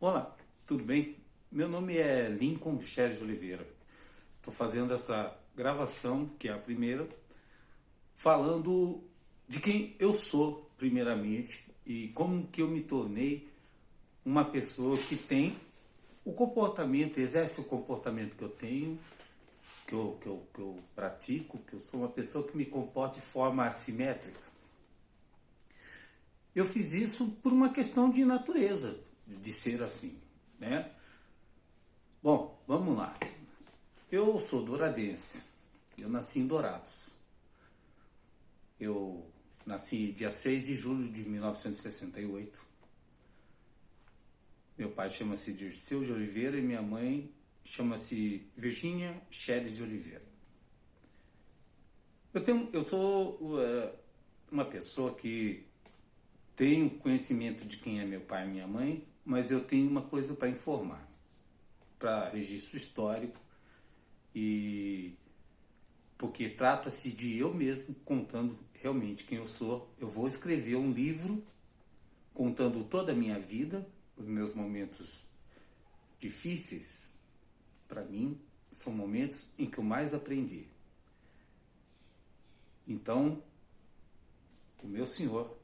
Olá, tudo bem? Meu nome é Lincoln Chaves de Oliveira. Estou fazendo essa gravação, que é a primeira, falando de quem eu sou, primeiramente, e como que eu me tornei uma pessoa que tem o comportamento, exerce o comportamento que eu tenho, que eu pratico, que eu sou uma pessoa que me comporta de forma assimétrica. Eu fiz isso por uma questão de natureza, de ser assim, né? Bom, vamos lá. Eu sou douradense. Eu nasci em Dourados. Eu nasci dia 6 de julho de 1968. Meu pai chama-se Dirceu de Oliveira e minha mãe chama-se Virgínia Chaves de Oliveira. Eu sou uma pessoa que tenho conhecimento de quem é meu pai e minha mãe, mas eu tenho uma coisa para informar, para registro histórico, e porque trata-se de eu mesmo contando realmente quem eu sou. Eu vou escrever um livro contando toda a minha vida, os meus momentos difíceis. Para mim, são momentos em que eu mais aprendi. Então, o meu senhor,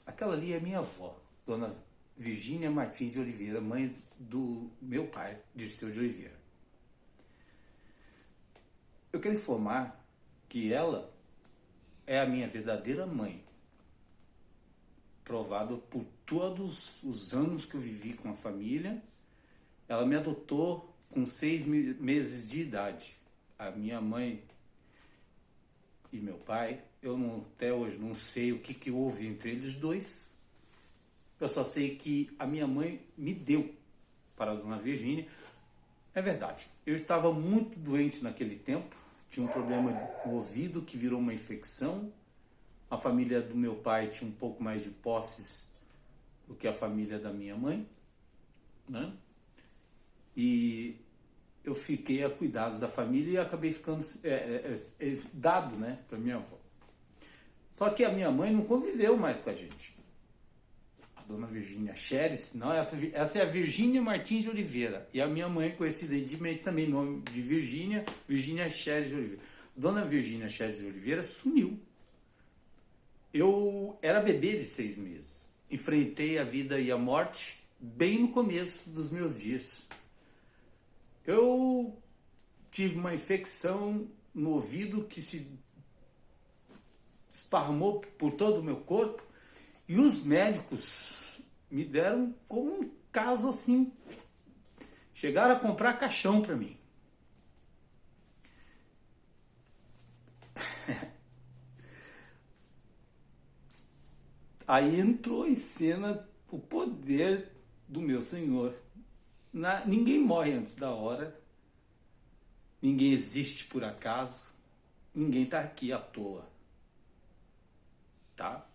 aquela ali é minha avó, Dona Virgínia Martins de Oliveira, mãe do meu pai, Dirceu de Oliveira. Eu quero informar que ela é a minha verdadeira mãe, provado por todos os anos que eu vivi com a família. Ela me adotou com 6 meses de idade. A minha mãe e meu pai, até hoje não sei o que houve entre eles dois. Eu só sei que a minha mãe me deu para a Dona Virgínia. É verdade, eu estava muito doente naquele tempo, tinha um problema no ouvido que virou uma infecção. A família do meu pai tinha um pouco mais de posses do que a família da minha mãe, né? E eu fiquei a cuidados da família e acabei ficando dado, né, para minha avó. Só que a minha mãe não conviveu mais com a gente. Dona Virgínia Chaves, não, essa é a Virgínia Martins de Oliveira. E a minha mãe, coincidentemente, também nome de Virgínia Chaves de Oliveira. Dona Virgínia Chaves de Oliveira sumiu. Eu era bebê de 6 meses. Enfrentei a vida e a morte bem no começo dos meus dias. Eu tive uma infecção no ouvido que se esparramou por todo o meu corpo. E os médicos me deram como um caso assim. Chegaram a comprar caixão para mim. Aí entrou em cena o poder do meu Senhor. Ninguém morre antes da hora. Ninguém existe por acaso. Ninguém está aqui à toa. Tá?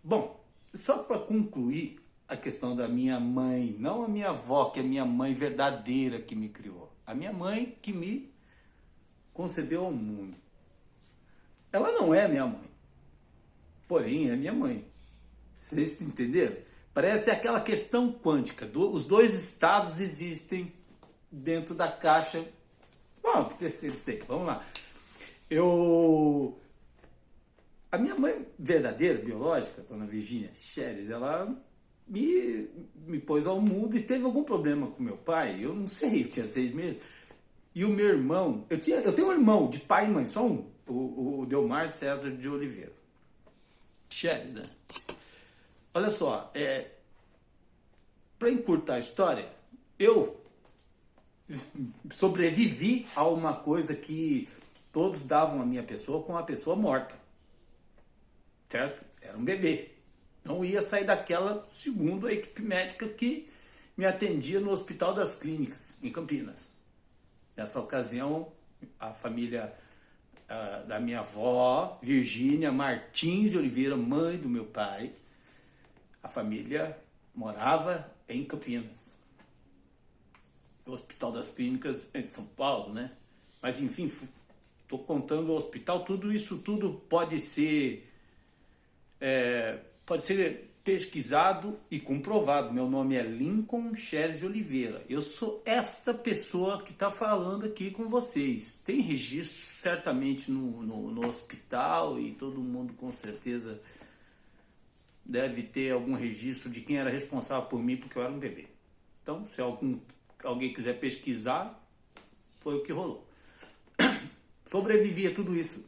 Bom, só para concluir a questão da minha mãe, não a minha avó, que é a minha mãe verdadeira que me criou, a minha mãe que me concebeu ao mundo. Ela não é minha mãe, porém é minha mãe. Vocês entenderam? Parece aquela questão quântica, os dois estados existem dentro da caixa. Bom, vamos lá. A minha mãe verdadeira, biológica, Dona Virgínia Chaves, ela me pôs ao mundo e teve algum problema com meu pai. Eu não sei, eu tinha 6 meses. E o meu irmão, eu tenho um irmão de pai e mãe, só um, o Delmar César de Oliveira. Chaves, né? Olha só, para encurtar a história, eu sobrevivi a uma coisa que todos davam a minha pessoa como uma pessoa morta. Certo? Era um bebê. Não ia sair daquela, segundo a equipe médica que me atendia no Hospital das Clínicas, em Campinas. Nessa ocasião, a família da minha avó, Virgínia Martins de Oliveira, mãe do meu pai, a família morava em Campinas. O Hospital das Clínicas é de São Paulo, né? Mas enfim, estou contando o hospital, tudo isso pode ser pesquisado e comprovado. Meu nome é Lincoln Cheres de Oliveira. Eu sou esta pessoa que está falando aqui com vocês. Tem registro certamente no hospital e todo mundo com certeza deve ter algum registro de quem era responsável por mim porque eu era um bebê. Então, se alguém quiser pesquisar, foi o que rolou. Sobrevivi a tudo isso.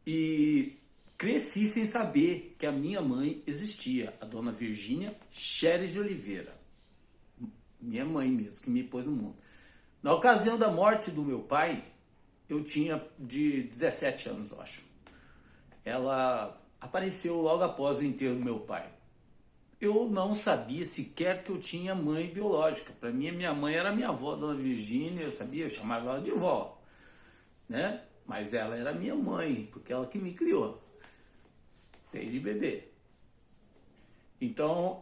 E cresci sem saber que a minha mãe existia, a dona Virgínia Cheres de Oliveira. Minha mãe mesmo, que me pôs no mundo. Na ocasião da morte do meu pai, eu tinha de 17 anos, eu acho. Ela apareceu logo após o enterro do meu pai. Eu não sabia sequer que eu tinha mãe biológica. Para mim, minha mãe era minha avó, dona Virgínia, eu chamava ela de vó, né? Mas ela era minha mãe, porque ela que me criou, desde bebê. Então,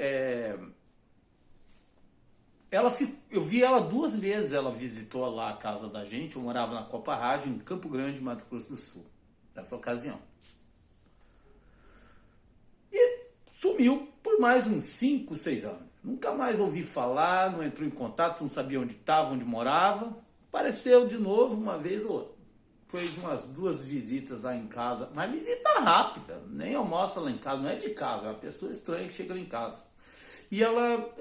eu vi ela 2 vezes, ela visitou lá a casa da gente, eu morava na Copa Rádio, em Campo Grande, Mato Grosso do Sul, nessa ocasião. E sumiu por mais uns 5, 6 anos. Nunca mais ouvi falar, não entrou em contato, não sabia onde estava, onde morava. Apareceu de novo uma vez ou outra. Fez umas 2 visitas lá em casa, mas visita rápida, nem almoça lá em casa, não é de casa, é uma pessoa estranha que chega lá em casa. E ela,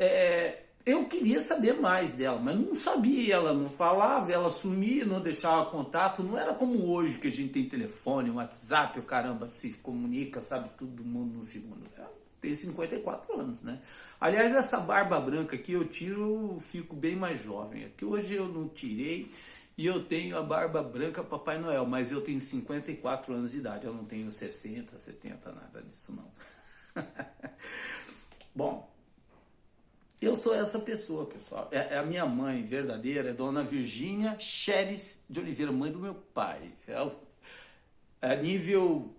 eu queria saber mais dela, mas não sabia, ela não falava, ela sumia, não deixava contato, não era como hoje que a gente tem telefone, WhatsApp, o caramba, se comunica, sabe todo mundo no segundo. Ela tem 54 anos, né? Aliás, essa barba branca aqui eu tiro, fico bem mais jovem, aqui hoje eu não tirei. E eu tenho a barba branca Papai Noel, mas eu tenho 54 anos de idade, eu não tenho 60, 70, nada disso não. Bom, eu sou essa pessoa, pessoal. A minha mãe verdadeira é Dona Virgínia Cheres de Oliveira, mãe do meu pai. A nível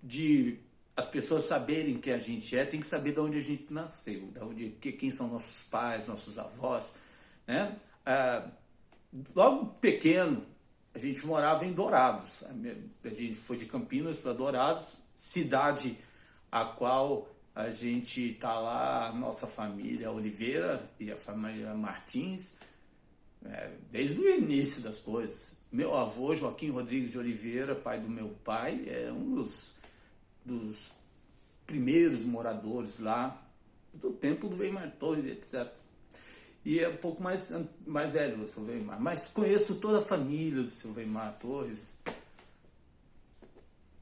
de as pessoas saberem quem a gente tem que saber de onde a gente nasceu, quem são nossos pais, nossos avós, né? Logo pequeno, a gente morava em Dourados. A gente foi de Campinas para Dourados, cidade a qual a gente está lá, a nossa família Oliveira e a família Martins, desde o início das coisas. Meu avô, Joaquim Rodrigues de Oliveira, pai do meu pai, é um dos primeiros moradores lá, do tempo do Weimar Torres, etc. E é um pouco mais velho do seu Weimar. Mas conheço toda a família do seu Weimar Torres.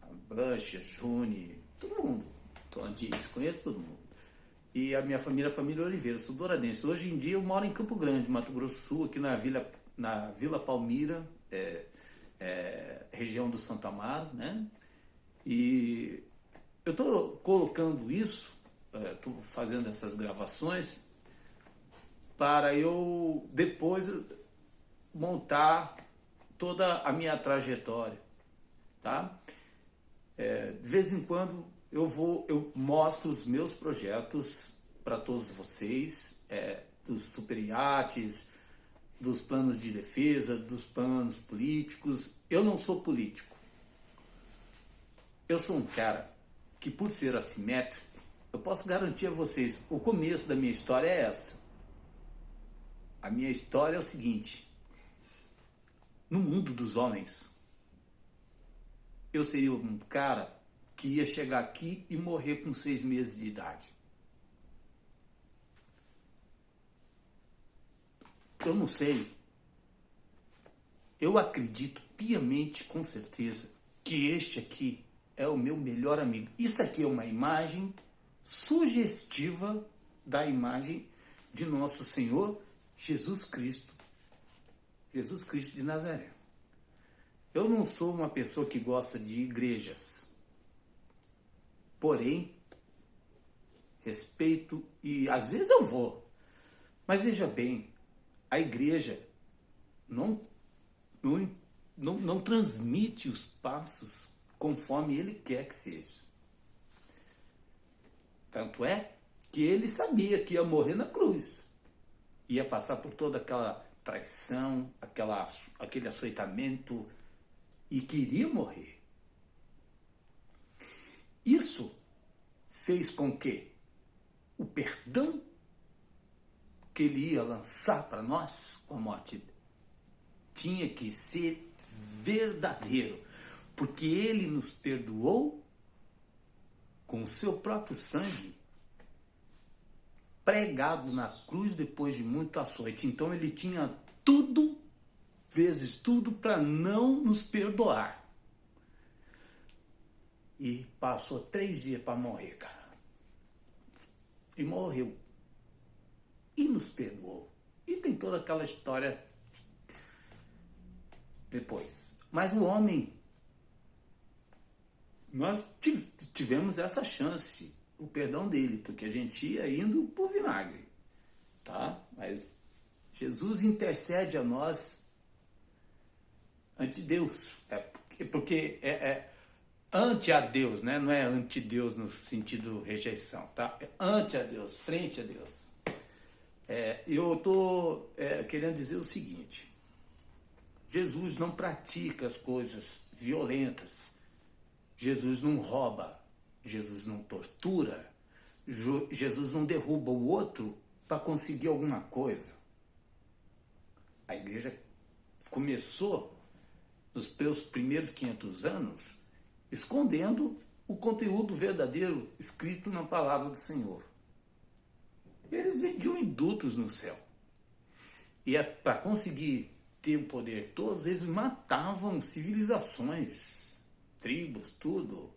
A Blanche, a Juni, todo mundo. Conheço todo mundo. E a minha família é a família Oliveira, eu sou douradense. Hoje em dia eu moro em Campo Grande, Mato Grosso do Sul, aqui na Vila Palmira, região do Santo Amaro, né? E eu estou colocando isso, estou fazendo essas gravações para eu depois montar toda a minha trajetória, tá? De vez em quando eu mostro os meus projetos para todos vocês, dos super iates, dos planos de defesa, dos planos políticos. Eu não sou político. Eu sou um cara que, por ser assimétrico, eu posso garantir a vocês, o começo da minha história é essa. A minha história é o seguinte: no mundo dos homens, eu seria um cara que ia chegar aqui e morrer com 6 meses de idade. Eu não sei. Eu acredito piamente, com certeza, que este aqui é o meu melhor amigo. Isso aqui é uma imagem sugestiva da imagem de nosso Senhor Jesus Cristo de Nazaré. Eu não sou uma pessoa que gosta de igrejas, porém, respeito e às vezes eu vou, mas veja bem, a igreja não transmite os passos conforme ele quer que seja. Tanto é que ele sabia que ia morrer na cruz. Ia passar por toda aquela traição, aquele açoitamento, e queria morrer. Isso fez com que o perdão que ele ia lançar para nós com a morte tinha que ser verdadeiro, porque ele nos perdoou com o seu próprio sangue, pregado na cruz depois de muito açoite. Então ele tinha tudo, vezes tudo, para não nos perdoar. E passou 3 dias para morrer, cara. E morreu. E nos perdoou. E tem toda aquela história depois. Mas o homem, nós tivemos essa chance, o perdão dele, porque a gente ia indo por vinagre, tá? Mas Jesus intercede a nós ante Deus, porque é ante a Deus, né? Não é ante Deus no sentido rejeição, tá? É ante a Deus, frente a Deus. Eu estou querendo dizer o seguinte: Jesus não pratica as coisas violentas, Jesus não rouba, Jesus não tortura, Jesus não derruba o outro para conseguir alguma coisa. A igreja começou nos seus primeiros 500 anos escondendo o conteúdo verdadeiro escrito na palavra do Senhor. Eles vendiam indutos no céu. E para conseguir ter o poder todos, eles matavam civilizações, tribos, tudo,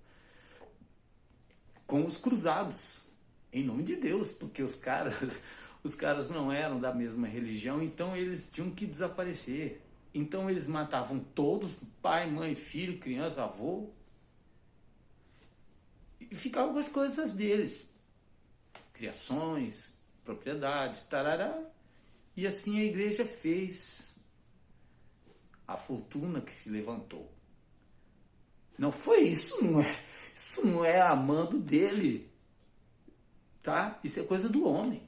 com os cruzados, em nome de Deus, porque os caras não eram da mesma religião, então eles tinham que desaparecer. Então eles matavam todos, pai, mãe, filho, criança, avô, e ficavam com as coisas deles, criações, propriedades, tarará. E assim a igreja fez a fortuna que se levantou. Não foi isso, isso não é a mando dele, tá? Isso é coisa do homem.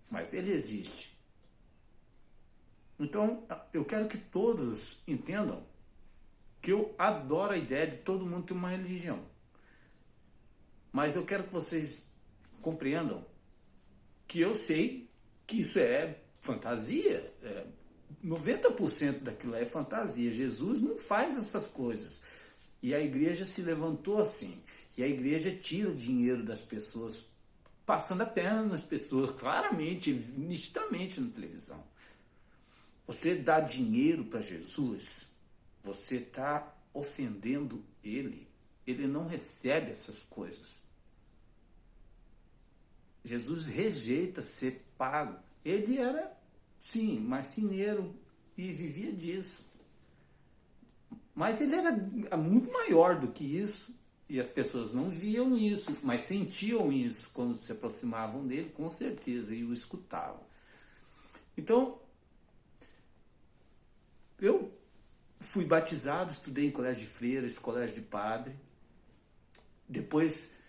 Mas ele existe. Então, eu quero que todos entendam que eu adoro a ideia de todo mundo ter uma religião. Mas eu quero que vocês compreendam que eu sei que isso é fantasia. 90% daquilo é fantasia. Jesus não faz essas coisas. E a igreja se levantou assim. E a igreja tira o dinheiro das pessoas, passando a perna nas pessoas, claramente, nitidamente na televisão. Você dá dinheiro para Jesus, você está ofendendo ele. Ele não recebe essas coisas. Jesus rejeita ser pago. Ele era, sim, marceneiro e vivia disso. Mas ele era muito maior do que isso. E as pessoas não viam isso, mas sentiam isso quando se aproximavam dele, com certeza, e o escutavam. Então, eu fui batizado, estudei em colégio de freiras, colégio de padre. Depois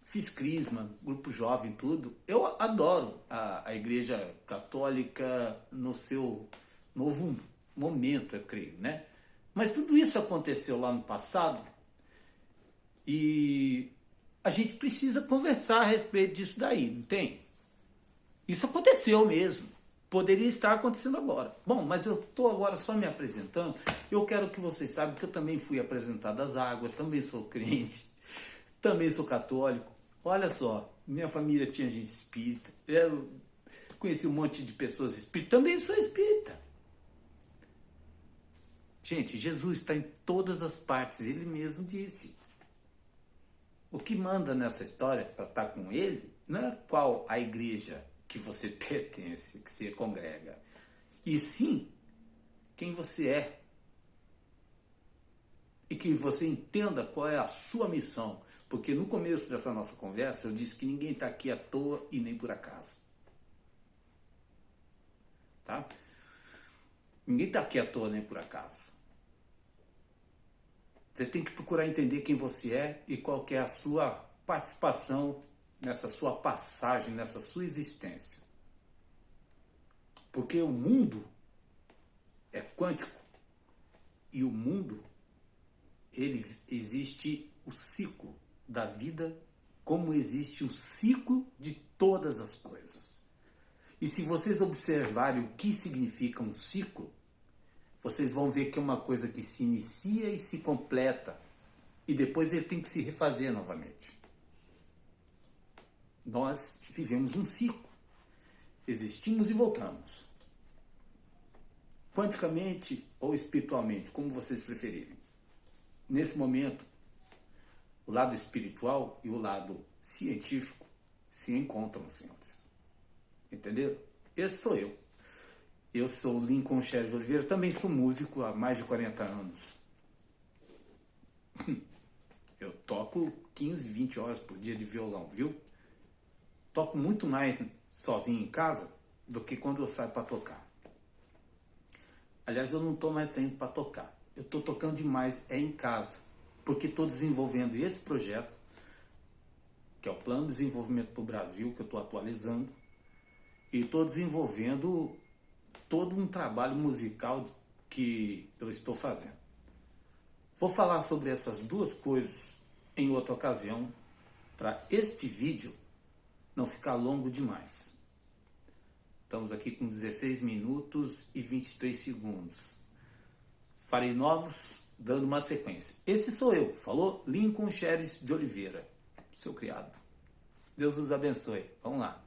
fiz crisma, grupo jovem, tudo. Eu adoro a igreja católica no seu novo momento, eu creio, né? Mas tudo isso aconteceu lá no passado e a gente precisa conversar a respeito disso daí, não tem? Isso aconteceu mesmo. Poderia estar acontecendo agora. Bom, mas eu estou agora só me apresentando. Eu quero que vocês saibam que eu também fui apresentado às águas, também sou crente, também sou católico. Olha só, minha família tinha gente espírita, eu conheci um monte de pessoas espíritas, também sou espírita. Gente, Jesus está em todas as partes, ele mesmo disse. O que manda nessa história para estar com ele não é qual a igreja que você pertence, que você congrega, e sim quem você é. E que você entenda qual é a sua missão. Porque no começo dessa nossa conversa eu disse que ninguém está aqui à toa e nem por acaso. Tá? Ninguém está aqui à toa nem por acaso. Você tem que procurar entender quem você é e qual que é a sua participação nessa sua passagem, nessa sua existência. Porque o mundo é quântico e o mundo ele existe o ciclo da vida, como existe o ciclo de todas as coisas. E se vocês observarem o que significa um ciclo, vocês vão ver que é uma coisa que se inicia e se completa, e depois ele tem que se refazer novamente. Nós vivemos um ciclo. Existimos e voltamos. Quanticamente ou espiritualmente, como vocês preferirem. Nesse momento, o lado espiritual e o lado científico se encontram, senhores. Entenderam? Esse sou eu. Eu sou Lincoln Chaves Oliveira, também sou músico há mais de 40 anos. Eu toco 15, 20 horas por dia de violão, viu? Toco muito mais sozinho em casa do que quando eu saio para tocar. Aliás, eu não estou mais saindo para tocar. Eu estou tocando demais em casa, porque estou desenvolvendo esse projeto, que é o Plano de Desenvolvimento para o Brasil, que eu estou atualizando, e estou desenvolvendo todo um trabalho musical que eu estou fazendo. Vou falar sobre essas duas coisas em outra ocasião, para este vídeo não ficar longo demais. Estamos aqui com 16 minutos e 23 segundos. Farei novos, dando uma sequência. Esse sou eu, falou Lincoln Chaves de Oliveira, seu criado. Deus os abençoe. Vamos lá.